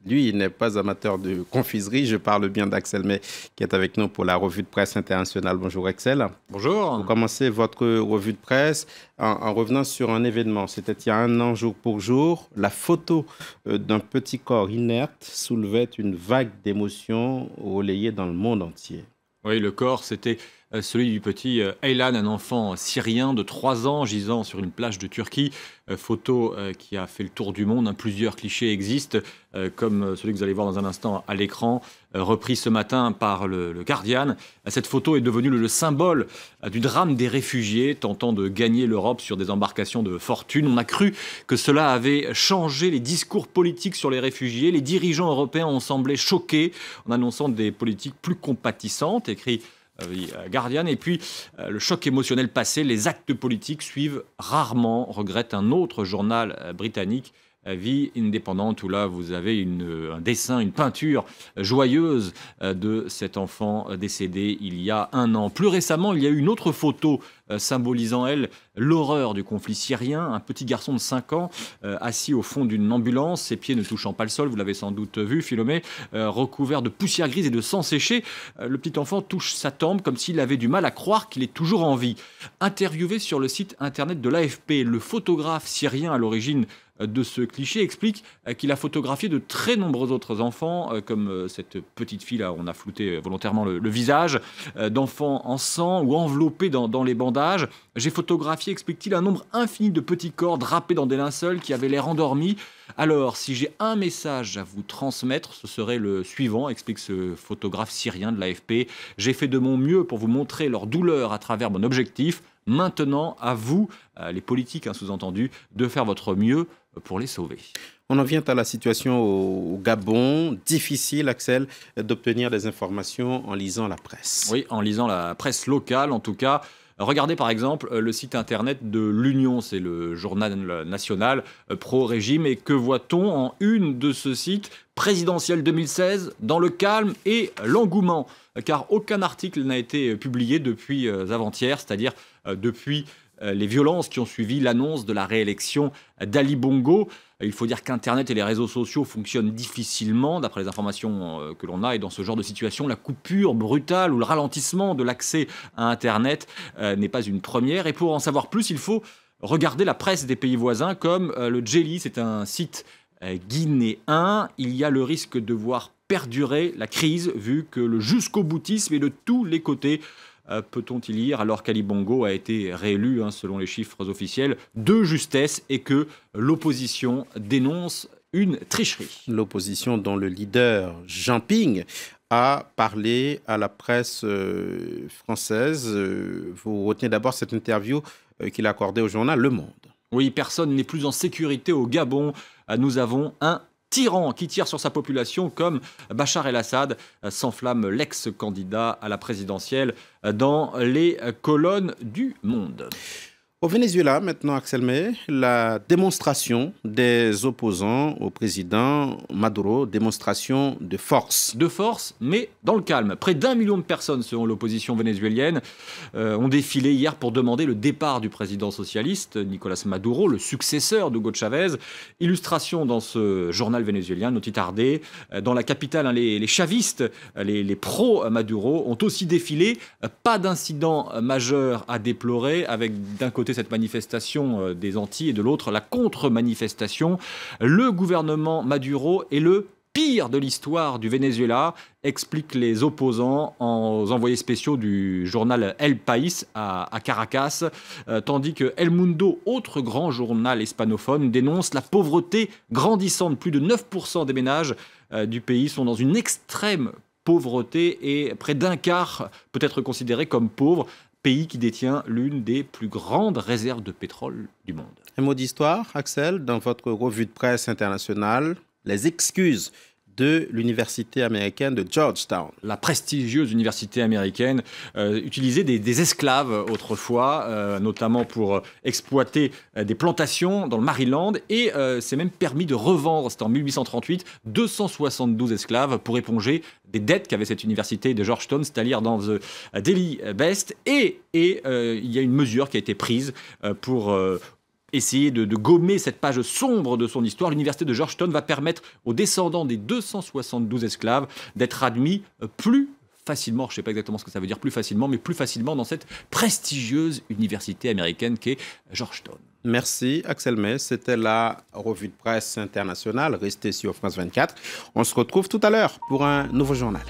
lui, il n'est pas amateur de confiserie. Je parle bien d'Axel May qui est avec nous pour la revue de presse internationale. Bonjour Axel. Bonjour. Vous commencez votre revue de presse en revenant sur un événement. C'était il y a un an, jour pour jour. La photo d'un petit corps inerte soulevait une vague d'émotions relayée dans le monde entier. Oui, le corps, c'était celui du petit Aylan, un enfant syrien de 3 ans gisant sur une plage de Turquie. Photo qui a fait le tour du monde. Plusieurs clichés existent, comme celui que vous allez voir dans un instant à l'écran, repris ce matin par le Guardian. Cette photo est devenue le symbole du drame des réfugiés tentant de gagner l'Europe sur des embarcations de fortune. On a cru que cela avait changé les discours politiques sur les réfugiés. Les dirigeants européens ont semblé choqués en annonçant des politiques plus compatissantes, écrit Guardian. Et puis, le choc émotionnel passé, les actes politiques suivent rarement, regrette un autre journal britannique, Vie indépendante, où là vous avez un dessin, une peinture joyeuse de cet enfant décédé il y a un an. Plus récemment, il y a eu une autre photo symbolisant, elle, l'horreur du conflit syrien. Un petit garçon de 5 ans assis au fond d'une ambulance, ses pieds ne touchant pas le sol, vous l'avez sans doute vu, Philomé, recouvert de poussière grise et de sang séché. Le petit enfant touche sa tempe comme s'il avait du mal à croire qu'il est toujours en vie. Interviewé sur le site internet de l'AFP, le photographe syrien à l'origine de ce cliché explique qu'il a photographié de très nombreux autres enfants, comme cette petite fille-là, on a flouté volontairement le visage, d'enfants en sang ou enveloppés dans les bandages. J'ai photographié, explique-t-il, un nombre infini de petits corps drapés dans des linceuls qui avaient l'air endormis. Alors, si j'ai un message à vous transmettre, ce serait le suivant, explique ce photographe syrien de l'AFP. J'ai fait de mon mieux pour vous montrer leur douleur à travers mon objectif. Maintenant, à vous, les politiques sous-entendus, de faire votre mieux pour les sauver. On en vient à la situation au Gabon. Difficile, Axel, d'obtenir des informations en lisant la presse. Oui, en lisant la presse locale, en tout cas. Regardez par exemple le site internet de l'Union, c'est le journal national pro-régime. Et que voit-on en une de ce site? Présidentielle 2016, dans le calme et l'engouement. Car aucun article n'a été publié depuis avant-hier, c'est-à-dire depuis les violences qui ont suivi l'annonce de la réélection d'Ali Bongo. Il faut dire qu'Internet et les réseaux sociaux fonctionnent difficilement, d'après les informations que l'on a. Et dans ce genre de situation, la coupure brutale ou le ralentissement de l'accès à Internet n'est pas une première. Et pour en savoir plus, il faut regarder la presse des pays voisins, comme le Djeli, c'est un site guinéen. Il y a le risque de voir perdurer la crise, vu que le jusqu'au-boutisme est de tous les côtés. Peut-on y lire, alors qu'Ali Bongo a été réélu, selon les chiffres officiels, de justesse, et que l'opposition dénonce une tricherie. L'opposition dont le leader, Jean Ping, a parlé à la presse française. Vous retenez d'abord cette interview qu'il a accordée au journal Le Monde. Oui, personne n'est plus en sécurité au Gabon. Nous avons un tyran qui tire sur sa population comme Bachar el-Assad, s'enflamme l'ex-candidat à la présidentielle dans les colonnes du Monde. Au Venezuela, maintenant, Axel May, la démonstration des opposants au président Maduro, démonstration de force. De force, mais dans le calme. Près d'1 million de personnes, selon l'opposition vénézuélienne, ont défilé hier pour demander le départ du président socialiste, Nicolás Maduro, le successeur d'Hugo Chavez. Illustration dans ce journal vénézuélien, Notitardé. Dans la capitale, les chavistes, les pro-Maduro, ont aussi défilé. Pas d'incident majeur à déplorer, avec d'un côté cette manifestation des Antilles et de l'autre la contre-manifestation. Le gouvernement Maduro est le pire de l'histoire du Venezuela, expliquent les opposants aux envoyés spéciaux du journal El País à Caracas, tandis que El Mundo, autre grand journal hispanophone, dénonce la pauvreté grandissante. Plus de 9% des ménages du pays sont dans une extrême pauvreté et près d'un quart peut être considéré comme pauvre. Pays qui détient l'une des plus grandes réserves de pétrole du monde. Un mot d'histoire, Axel, dans votre revue de presse internationale, les excuses de l'université américaine de Georgetown. La prestigieuse université américaine utilisait des esclaves autrefois, notamment pour exploiter des plantations dans le Maryland, et s'est même permis de revendre, c'était en 1838, 272 esclaves pour éponger des dettes qu'avait cette université de Georgetown, c'est-à-dire dans The Daily Best, et il y a une mesure qui a été prise pour essayer de gommer cette page sombre de son histoire, l'université de Georgetown va permettre aux descendants des 272 esclaves d'être admis plus facilement, je ne sais pas exactement ce que ça veut dire plus facilement, mais plus facilement dans cette prestigieuse université américaine qu'est Georgetown. Merci Axel May, c'était la revue de presse internationale. Restez sur France 24. On se retrouve tout à l'heure pour un nouveau journal.